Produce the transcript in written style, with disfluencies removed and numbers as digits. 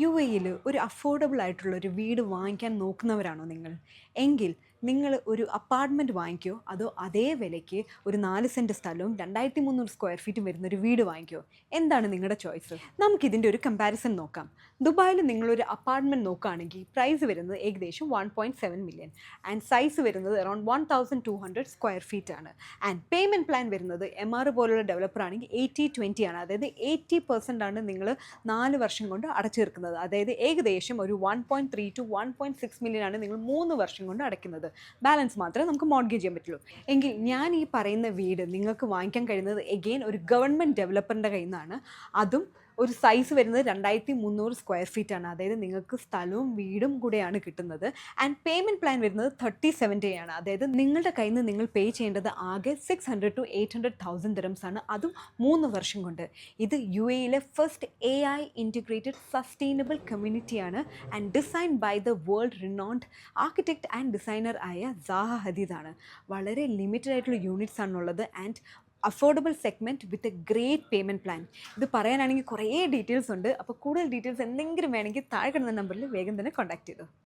U എയിൽ ഒരു affordable ആയിട്ടുള്ള ഒരു വീട് വാങ്ങിക്കാൻ നോക്കുന്നവരാണോ നിങ്ങൾ? എങ്കിൽ നിങ്ങൾ ഒരു അപ്പാർട്ട്മെൻറ്റ് വാങ്ങിക്കുമോ അതോ അതേ വിലയ്ക്ക് ഒരു 4 സെൻറ്റ് സ്ഥലവും 2300 സ്ക്വയർ ഫീറ്റും വരുന്ന ഒരു വീട് വാങ്ങിക്കുമോ? എന്താണ് നിങ്ങളുടെ ചോയ്സ്? നമുക്കിതിൻ്റെ ഒരു കമ്പാരിസൺ നോക്കാം. ദുബായിൽ നിങ്ങളൊരു അപ്പാർട്ട്മെൻറ്റ് നോക്കുകയാണെങ്കിൽ പ്രൈസ് വരുന്നത് ഏകദേശം 1.7 മില്യൺ ആൻഡ് സൈസ് വരുന്നത് അറൗണ്ട് 1200 സ്ക്വയർ ഫീറ്റ് ആണ്. ആൻഡ് പേയ്മെൻറ്റ് പ്ലാൻ വരുന്നത് MR പോലുള്ള ഡെവലപ്പർ ആണെങ്കിൽ 80-20 ആണ്. അതായത് 80% ആണ് നിങ്ങൾ 4 വർഷം കൊണ്ട് അടച്ചു തീർക്കുന്നത്. അതായത് ഏകദേശം ഒരു 1.3 to 1.6 മില്യൺ ആണ് നിങ്ങൾ 3 വർഷം കൊണ്ട് അടയ്ക്കുന്നത്. ബാലൻസ് മാത്രമേ നമുക്ക് മോർഗേജ് ചെയ്യാൻ പറ്റുള്ളൂ. എങ്കിൽ ഞാൻ ഈ പറയുന്ന വീട് നിങ്ങൾക്ക് വാങ്ങിക്കാൻ കഴിയുന്നത് എഗെയിൻ ഒരു ഗവൺമെൻറ് ഡെവലപ്പറിൻ്റെ കയ്യിൽ നിന്നാണ്. അതും ഒരു സൈസ് വരുന്നത് 2300 സ്ക്വയർ ഫീറ്റ് ആണ്. അതായത് നിങ്ങൾക്ക് സ്ഥലവും വീടും കൂടെയാണ് കിട്ടുന്നത്. ആൻഡ് പേയ്മെൻറ്റ് പ്ലാൻ വരുന്നത് 30-70 ആണ്. അതായത് നിങ്ങളുടെ കയ്യിൽ നിന്ന് നിങ്ങൾ പേ ചെയ്യേണ്ടത് ആകെ 600 to 800,000 ദിറംസ് ആണ്. അതും 3 വർഷം കൊണ്ട്. ഇത് UAE first AI integrated sustainable കമ്മ്യൂണിറ്റിയാണ് and design by the world renowned architect and designer ആയ സാഹ ഹദീദാണ്. വളരെ ലിമിറ്റഡ് ആയിട്ടുള്ള യൂണിറ്റ്സ് ആണുള്ളത് and affordable segment with a great payment plan. ഇത് പറയാനാണെങ്കിൽ കുറേ ഡീറ്റെയിൽസ് ഉണ്ട്. അപ്പോൾ കൂടുതൽ ഡീറ്റെയിൽസ് എന്തെങ്കിലും വേണമെങ്കിൽ താഴെ കിടന്ന നമ്പറിൽ വേഗം തന്നെ കോൺടാക്ട് ചെയ്തു.